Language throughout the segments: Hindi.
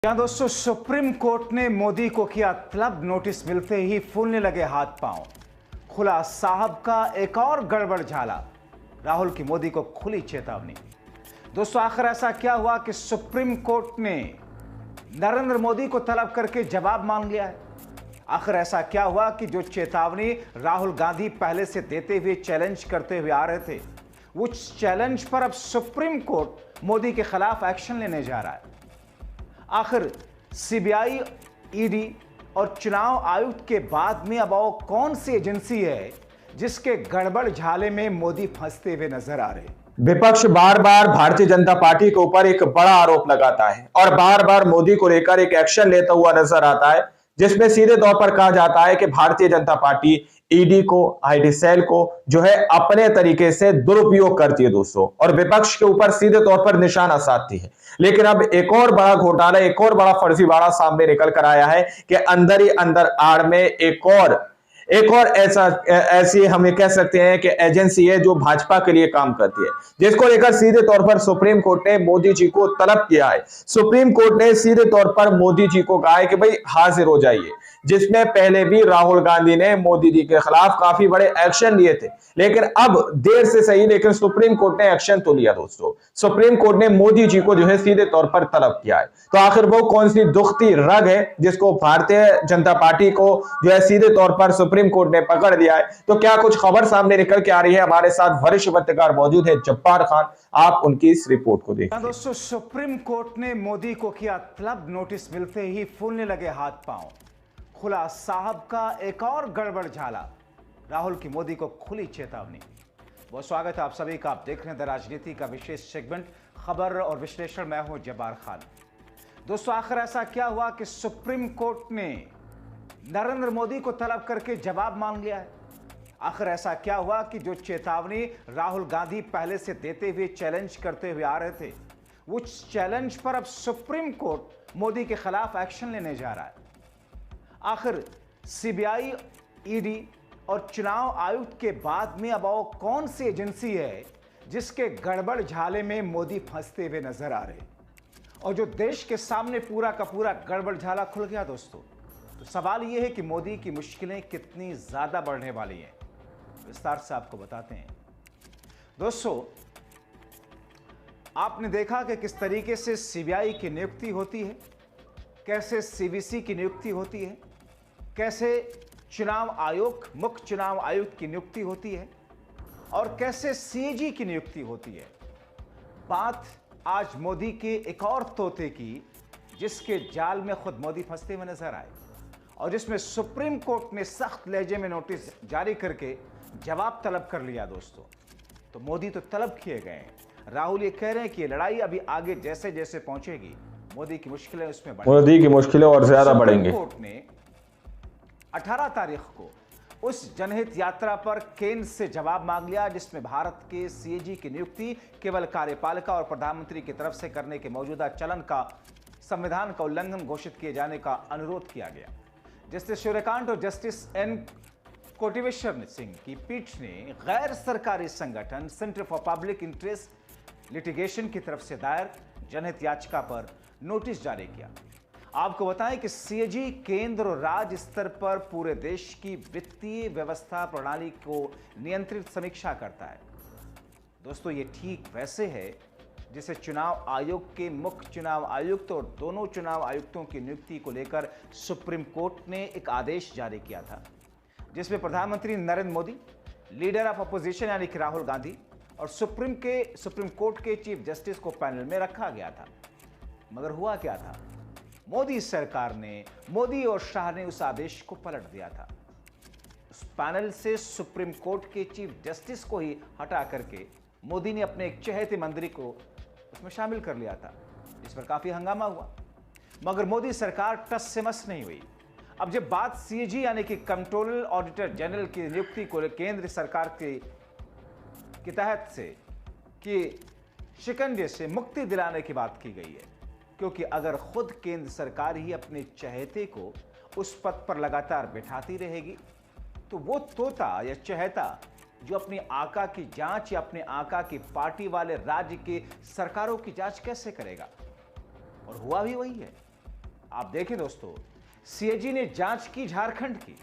क्या दोस्तों, सुप्रीम कोर्ट ने मोदी को किया तलब। नोटिस मिलते ही फूलने लगे हाथ पांव। खुला साहब का एक और गड़बड़ झाला। राहुल की मोदी को खुली चेतावनी। दोस्तों, आखिर ऐसा क्या हुआ कि सुप्रीम कोर्ट ने नरेंद्र मोदी को तलब करके जवाब मांग लिया है? आखिर ऐसा क्या हुआ कि जो चेतावनी राहुल गांधी पहले से देते हुए, चैलेंज करते हुए आ रहे थे, उस चैलेंज पर अब सुप्रीम कोर्ट मोदी के खिलाफ एक्शन लेने जा रहा है। आखिर सीबीआई, ईडी और चुनाव आयुक्त के बाद में अब और कौन सी एजेंसी है जिसके गड़बड़ झाले में मोदी फंसते हुए नजर आ रहे हैं? विपक्ष बार बार भारतीय जनता पार्टी के ऊपर एक बड़ा आरोप लगाता है और बार बार मोदी को लेकर एक एक्शन लेता हुआ नजर आता है, जिसमें सीधे तौर पर कहा जाता है कि भारतीय जनता पार्टी ईडी को, आईटी सेल को जो है अपने तरीके से दुरुपयोग करती है दोस्तों, और विपक्ष के ऊपर सीधे तौर पर निशाना साधती है। लेकिन अब एक और बड़ा घोटाला, एक और बड़ा फर्जीवाड़ा सामने निकल कर आया है कि अंदर ही अंदर आड़ में एक और ऐसी हमें कह सकते हैं कि एजेंसी है जो भाजपा के लिए काम करती है, जिसको लेकर सीधे तौर पर सुप्रीम कोर्ट ने मोदी जी को तलब किया है। सुप्रीम कोर्ट ने सीधे तौर पर मोदी जी को कहा है कि भाई हाजिर हो जाइए, जिसमें पहले भी राहुल गांधी ने मोदी जी के खिलाफ काफी बड़े एक्शन लिए थे, लेकिन अब देर से सही लेकिन सुप्रीम कोर्ट ने एक्शन तो लिया दोस्तों। सुप्रीम कोर्ट ने मोदी जी को जो है सीधे तौर पर तलब किया है। तो आखिर वो कौन सी दुखती रग है जिसको भारतीय जनता पार्टी को जो है सीधे तौर पर सुप्रीम कोर्ट ने पकड़ लिया है? तो क्या कुछ खबर सामने निकल के आ रही है? हमारे साथ वरिष्ठ पत्रकार मौजूद है जब्बार खान, आप उनकी इस रिपोर्ट को देखिए। दोस्तों, सुप्रीम कोर्ट ने मोदी को किया तलब। नोटिस मिलते ही फूलने लगे हाथ पांव। खुला साहब का एक और गड़बड़ झाला। राहुल की मोदी को खुली चेतावनी। बहुत स्वागत है आप सभी का। आप देख रहे हैं द राजनीति का विशेष सेगमेंट खबर और विश्लेषण। मैं हूं जब्बार खान। दोस्तों, आखिर ऐसा क्या हुआ कि सुप्रीम कोर्ट ने नरेंद्र मोदी को तलब करके जवाब मांग लिया है? आखिर ऐसा क्या हुआ कि जो चेतावनी राहुल गांधी पहले से देते हुए, चैलेंज करते हुए आ रहे थे, उस चैलेंज पर अब सुप्रीम कोर्ट मोदी के खिलाफ एक्शन लेने जा रहा है। आखिर सीबीआई, ईडी और चुनाव आयुक्त के बाद में अब और कौन सी एजेंसी है जिसके गड़बड़ झाले में मोदी फंसते हुए नजर आ रहे हैं? और जो देश के सामने पूरा का पूरा गड़बड़ झाला खुल गया दोस्तों, तो सवाल यह है कि मोदी की मुश्किलें कितनी ज्यादा बढ़ने वाली हैं। विस्तार से आपको बताते हैं। दोस्तों, आपने देखा कि किस तरीके से सीबीआई की नियुक्ति होती है, कैसे सीवीसी की नियुक्ति होती है, कैसे चुनाव आयोग, मुख्य चुनाव आयुक्त की नियुक्ति होती है, और कैसे सीएजी की नियुक्ति होती है। बात आज मोदी के एक और तोते की, जिसके जाल में खुद मोदी फंसते हुए नजर आए और जिसमें सुप्रीम कोर्ट ने सख्त लहजे में नोटिस जारी करके जवाब तलब कर लिया दोस्तों। तो मोदी तो तलब किए गए हैं। राहुल ये कह रहे हैं कि ये लड़ाई अभी आगे जैसे जैसे पहुंचेगी, मोदी की मुश्किलें उसमें बढ़ेंगी। मोदी की मुश्किलें और ज्यादा बढ़ेंगी। कोर्ट ने 18 तारीख को उस जनहित यात्रा पर केंद्र से जवाब मांग लिया, जिसमें भारत के सीएजी की नियुक्ति केवल कार्यपालिका और प्रधानमंत्री की तरफ से करने के मौजूदा चलन का संविधान का उल्लंघन घोषित किए जाने का अनुरोध किया गया। जस्टिस सूर्यकांत और जस्टिस एन कोटेश्वर सिंह की पीठ ने गैर सरकारी संगठन centre for public interest litigation की तरफ से दायर जनहित याचिका पर नोटिस जारी किया। आपको बताएं कि सीएजी केंद्र और राज्य स्तर पर पूरे देश की वित्तीय व्यवस्था प्रणाली को नियंत्रित समीक्षा करता है। दोस्तों, ये ठीक वैसे है जिसे चुनाव आयोग के मुख्य चुनाव आयुक्त और दोनों चुनाव आयुक्तों की नियुक्ति को लेकर सुप्रीम कोर्ट ने एक आदेश जारी किया था, जिसमें प्रधानमंत्री Narendra Modi, leader of opposition यानी कि राहुल गांधी और सुप्रीम कोर्ट के चीफ जस्टिस को पैनल में रखा गया था। मगर हुआ क्या था? मोदी सरकार ने, मोदी और शाह ने उस आदेश को पलट दिया था। उस पैनल से सुप्रीम कोर्ट के चीफ जस्टिस को ही हटा करके मोदी ने अपने एक चहेते मंत्री को उसमें शामिल कर लिया था, जिस पर काफी हंगामा हुआ। मगर मोदी सरकार टस से मस नहीं हुई। अब जब बात सीएजी यानी कि कंट्रोलर ऑडिटर जनरल की नियुक्ति को केंद्र सरकार के तहत से कि शिकंजे से मुक्ति दिलाने की बात की गई है, क्योंकि अगर खुद केंद्र सरकार ही अपने चहेते को उस पद पर लगातार बिठाती रहेगी, तो वो तोता या चहेता जो अपनी आका की जांच या अपने आका की पार्टी वाले राज्य के सरकारों की जांच कैसे करेगा? और हुआ भी वही है। आप देखिए दोस्तों, सीएजी ने जांच की झारखंड की,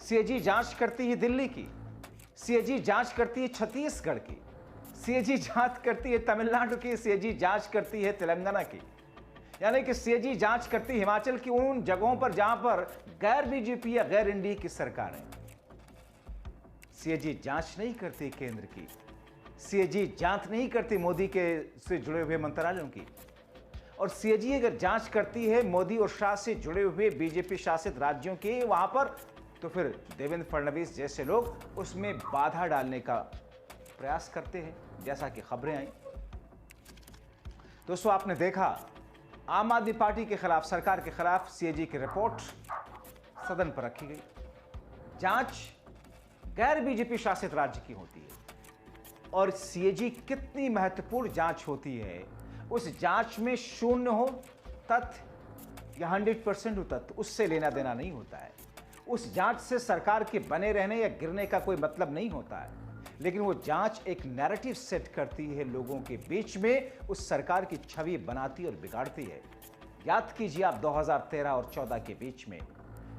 सीएजी जांच करती है दिल्ली की, सीएजी जांच करती है छत्तीसगढ़ की, सीएजी जांच करती है तमिलनाडु की, सीएजी जांच करती है तेलंगाना की। यानी कि सीएजी जांच करती है हिमाचल की उन जगहों पर जहां पर गैर बीजेपी या गैर एनडीए की सरकार है। सीएजी जांच नहीं करती केंद्र की, सीएजी जांच नहीं करती मोदी के से जुड़े हुए मंत्रालयों की। और सीएजी अगर जांच करती है मोदी और शाह से जुड़े हुए बीजेपी शासित राज्यों की वहां पर, तो फिर देवेंद्र फडणवीस जैसे लोग उसमें बाधा डालने का प्रयास करते हैं, जैसा कि खबरें आई। दोस्तों, आपने देखा आम आदमी पार्टी के खिलाफ, सरकार के खिलाफ सीएजी की रिपोर्ट सदन पर रखी गई। जांच गैर बीजेपी शासित राज्य की होती है और सीएजी कितनी महत्वपूर्ण जांच होती है, उस जांच में शून्य हो तथ्य या 100% हो तथ्य, उससे लेना देना नहीं होता है। उस जांच से सरकार के बने रहने या गिरने का कोई मतलब नहीं होता है, लेकिन वो जांच एक नैरेटिव सेट करती है लोगों के बीच में, उस सरकार की छवि बनाती और बिगाड़ती है। याद कीजिए आप 2013 और 14 के बीच में,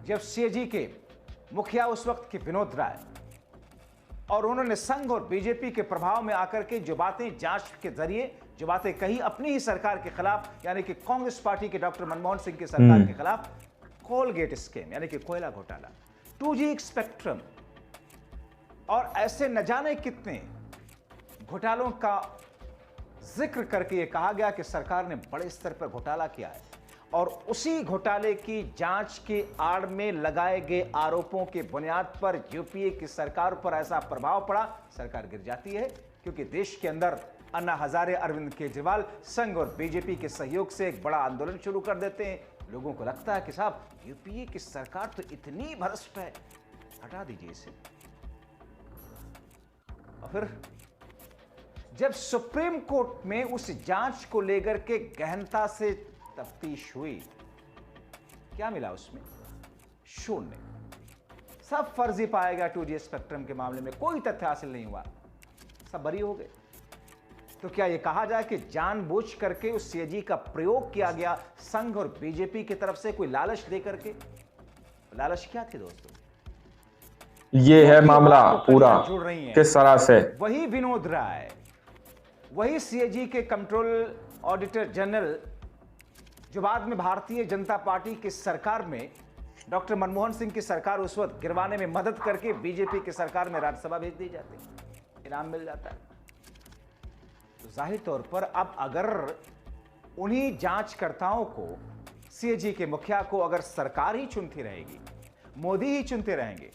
जब सीएजी के मुखिया उस वक्त के विनोद राय, और उन्होंने संघ और बीजेपी के प्रभाव में आकर के जो बातें जांच के जरिए जो बातें कही अपनी ही सरकार के खिलाफ, यानी कि कांग्रेस पार्टी के डॉक्टर मनमोहन सिंह की सरकार के खिलाफ, कोलगेट स्कैम यानी कि कोयला घोटाला, 2G स्पेक्ट्रम और ऐसे न जाने कितने घोटालों का जिक्र करके यह कहा गया कि सरकार ने बड़े स्तर पर घोटाला किया है, और उसी घोटाले की जांच के आड़ में लगाए गए आरोपों के बुनियाद पर यूपीए की सरकार पर ऐसा प्रभाव पड़ा, सरकार गिर जाती है। क्योंकि देश के अंदर अन्ना हजारे, अरविंद केजरीवाल संघ और बीजेपी के सहयोग से एक बड़ा आंदोलन शुरू कर देते हैं। लोगों को लगता है कि साहब यूपीए की सरकार तो इतनी भ्रष्ट है, हटा दीजिए इसे। और फिर जब सुप्रीम कोर्ट में उस जांच को लेकर के गहनता से तफ्तीश हुई, क्या मिला उसमें? शून्य। सब फर्जी पाया गया। 2G स्पेक्ट्रम के मामले में कोई तथ्य हासिल नहीं हुआ, सब बरी हो गए। तो क्या यह कहा जाए कि जानबूझ करके उस सीएजी का प्रयोग किया गया संघ और बीजेपी की तरफ से, कोई लालच दे करके? लालच क्या थी दोस्तों? ये है मामला पूरा जुड़ रही है किस तरह से। वही विनोद राय, वही सीएजी के कंट्रोल ऑडिटर जनरल, जो बाद में भारतीय जनता पार्टी की सरकार में डॉक्टर मनमोहन सिंह की सरकार उस वक्त गिरवाने में मदद करके बीजेपी की सरकार में राज्यसभा भेज दी जाती, इनाम मिल जाता है। तो जाहिर तौर पर अब अगर उन्हीं जांचकर्ताओं को, सीएजी के मुखिया को अगर सरकार ही चुनती रहेगी, मोदी ही चुनते रहेंगे,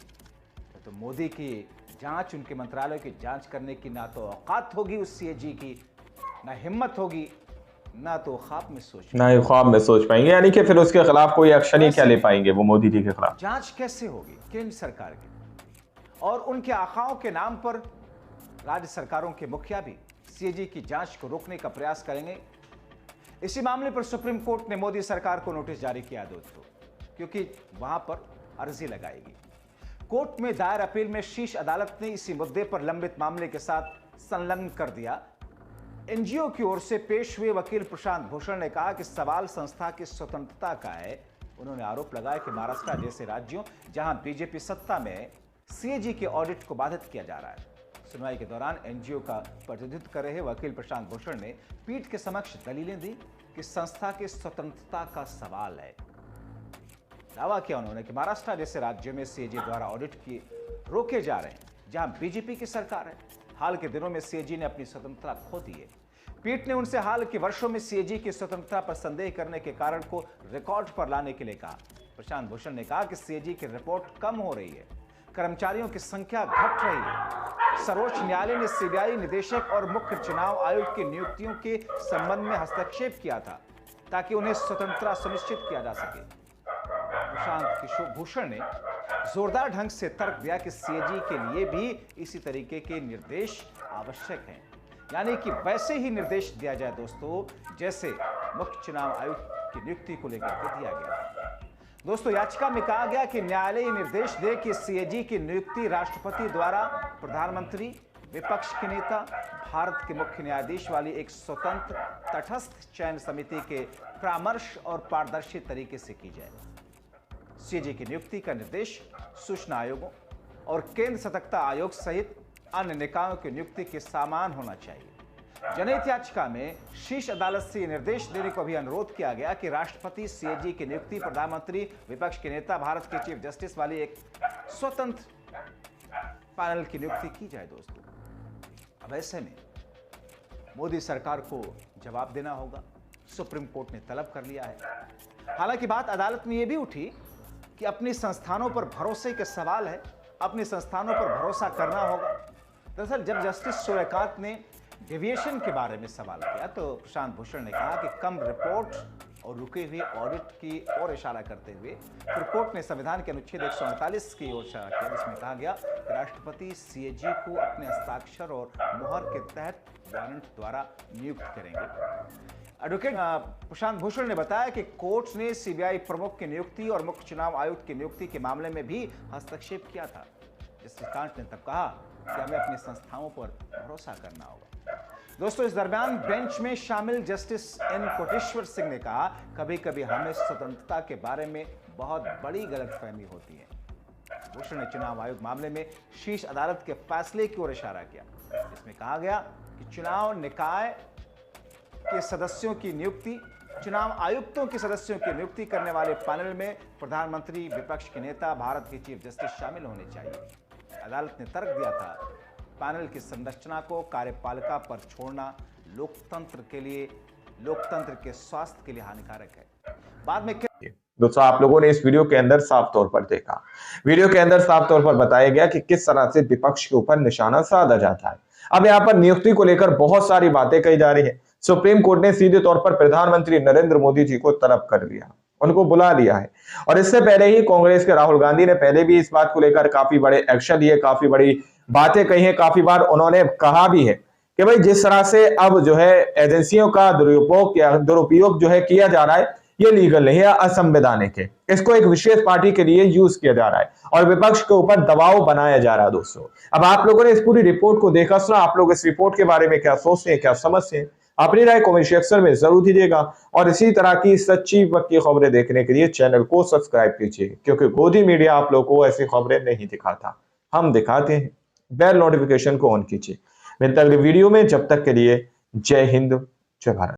तो मोदी की जांच, उनके मंत्रालय की जांच करने की ना तो औकात होगी उस सीएजी की, ना हिम्मत होगी, ना तो ख्वाब में सोच पाएंगे। यानी कि फिर उसके खिलाफ कोई एक्शन ही क्या ले पाएंगे वो मोदी जी के खिलाफ। जांच कैसे होगी केंद्र सरकार की? और उनके आखाओं के नाम पर राज्य सरकारों के मुखिया भी सीएजी की जांच को रोकने का प्रयास करेंगे। इसी मामले पर सुप्रीम कोर्ट ने मोदी सरकार को नोटिस जारी किया दोस्तों, क्योंकि वहां पर अर्जी लगाएगी। कोर्ट में दायर अपील में शीर्ष अदालत ने इसी मुद्दे पर लंबित मामले के साथ संलग्न कर दिया। एनजीओ की ओर से पेश हुए वकील प्रशांत भूषण ने कहा कि सवाल संस्था की स्वतंत्रता का है। उन्होंने आरोप लगाया कि महाराष्ट्र जैसे राज्यों जहां बीजेपी सत्ता में, सीएजी के ऑडिट को बाधित किया जा रहा है। सुनवाई के दौरान एनजीओ का प्रतिनिधित्व कर रहे वकील प्रशांत भूषण ने पीठ के समक्ष दलीलें दी कि संस्था की स्वतंत्रता का सवाल है। दावा किया उन्होंने कि महाराष्ट्र जैसे राज्यों में सीएजी द्वारा ऑडिट किए रोके जा रहे हैं, जहां बीजेपी की सरकार है। हाल के दिनों में सीएजी ने अपनी स्वतंत्रता खो दी है। पीठ ने उनसे हाल के वर्षों में सीएजी की स्वतंत्रता पर संदेह करने के कारण को रिकॉर्ड पर लाने के लिए कहा। प्रशांत भूषण ने कहा कि सीएजी की रिपोर्ट कम हो रही है, कर्मचारियों की संख्या घट रही है। सर्वोच्च न्यायालय ने सीबीआई निदेशक और मुख्य चुनाव आयुक्त की नियुक्तियों के संबंध में हस्तक्षेप किया था ताकि उन्हें स्वतंत्रता सुनिश्चित किया जा सके। प्रशांत भूषण ने जोरदार ढंग से तर्क दिया कि सीएजी के लिए भी इसी तरीके के निर्देश आवश्यक हैं, यानी कि वैसे ही निर्देश दिया जाए दोस्तों जैसे मुख्य चुनाव आयुक्त की नियुक्ति को लेकर के दिया गया। दोस्तों, याचिका में कहा गया कि न्यायालय निर्देश दे कि सीएजी की नियुक्ति राष्ट्रपति द्वारा प्रधानमंत्री, विपक्ष के नेता, भारत के मुख्य न्यायाधीश वाली एक स्वतंत्र तटस्थ चयन समिति के परामर्श और पारदर्शी तरीके से की जाए। सीएजी की नियुक्ति का निर्देश सूचना आयोगों और केंद्र सतर्कता आयोग सहित अन्य निकायों की नियुक्ति के समान होना चाहिए। जनहित याचिका में शीर्ष अदालत से निर्देश देने को भी अनुरोध किया गया कि राष्ट्रपति, सीएजी की नियुक्ति, प्रधानमंत्री, विपक्ष के नेता, भारत के चीफ जस्टिस वाली एक स्वतंत्र पैनल की नियुक्ति की जाए। दोस्तों, अब ऐसे में मोदी सरकार को जवाब देना होगा। सुप्रीम कोर्ट ने तलब कर लिया है। हालांकि बात अदालत में यह भी उठी कि अपनी संस्थानों पर भरोसे के सवाल है, अपने संस्थानों पर भरोसा करना होगा। दरअसल जब जस्टिस सूर्यकांत ने डेविएशन के बारे में सवाल किया तो प्रशांत भूषण ने कहा कि कम रिपोर्ट और रुके हुए ऑडिट की ओर इशारा करते हुए फिर कोर्ट ने संविधान के अनुच्छेद 148 की ओर इशारा किया, जिसमें कहा गया कि राष्ट्रपति सीएजी को अपने हस्ताक्षर और मुहर के तहत वारंट द्वारा नियुक्त करेंगे। एडवोकेट प्रशांत भूषण ने बताया कि कोर्ट ने सीबीआई प्रमुख की नियुक्ति और मुख्य चुनाव आयुक्त की नियुक्ति के मामले में भी हस्तक्षेप किया था। जस्टिस कांत ने तब कहा कि हमें अपनी संस्थाओं पर भरोसा करना होगा। दोस्तों, इस दरमियान बेंच में शामिल जस्टिस एन कोटेश्वर सिंह ने कहा, कभी कभी हमें स्वतंत्रता के बारे में बहुत बड़ी गलतफहमी होती है। भूषण ने चुनाव आयोग मामले में शीर्ष अदालत के फैसले की ओर इशारा किया, जिसमें कहा गया कि चुनाव निकाय के सदस्यों की नियुक्ति, चुनाव आयुक्तों के सदस्यों की नियुक्ति करने वाले पैनल में प्रधानमंत्री, विपक्ष के नेता, भारत के चीफ जस्टिस शामिल होने चाहिए। अदालत ने तर्क दिया था, पैनल की संरचना को कार्यपालिका पर छोड़ना लोकतंत्र के स्वास्थ्य के लिए हानिकारक है। बाद में दोस्तों, आप लोगों ने इस वीडियो के अंदर साफ तौर पर देखा, वीडियो के अंदर साफ तौर पर बताया गया कि किस तरह से विपक्ष के ऊपर निशाना साधा जाता है। अब यहाँ पर नियुक्ति को लेकर बहुत सारी बातें कही जा रही है। सुप्रीम कोर्ट ने सीधे तौर पर प्रधानमंत्री नरेंद्र मोदी जी को तलब कर लिया, उनको बुला लिया है। और इससे पहले ही कांग्रेस के राहुल गांधी ने पहले भी इस बात को लेकर काफी बड़े एक्शन लिए, काफी बड़ी बातें कही है। काफी बार उन्होंने कहा भी है कि भाई जिस तरह से अब जो है एजेंसियों का दुरुपयोग जो है किया जा रहा है, ये लीगल नहीं है, असंवैधानिक है। इसको एक विशेष पार्टी के लिए यूज किया जा रहा है और विपक्ष के ऊपर दबाव बनाया जा रहा है। दोस्तों, अब आप लोगों ने इस पूरी रिपोर्ट को देखा, सुना, आप लोग इस रिपोर्ट के बारे में क्या सोचते हैं, क्या समझते हैं, अपनी राय कमेंट सेक्शन में जरूर दीजिएगा। और इसी तरह की सच्ची पक्की खबरें देखने के लिए चैनल को सब्सक्राइब कीजिए, क्योंकि गोदी मीडिया आप लोगों को ऐसी खबरें नहीं दिखाता, हम दिखाते हैं। बेल नोटिफिकेशन को ऑन कीजिए। मिलते हैं अगले वीडियो में, जब तक के लिए जय हिंद, जय भारत।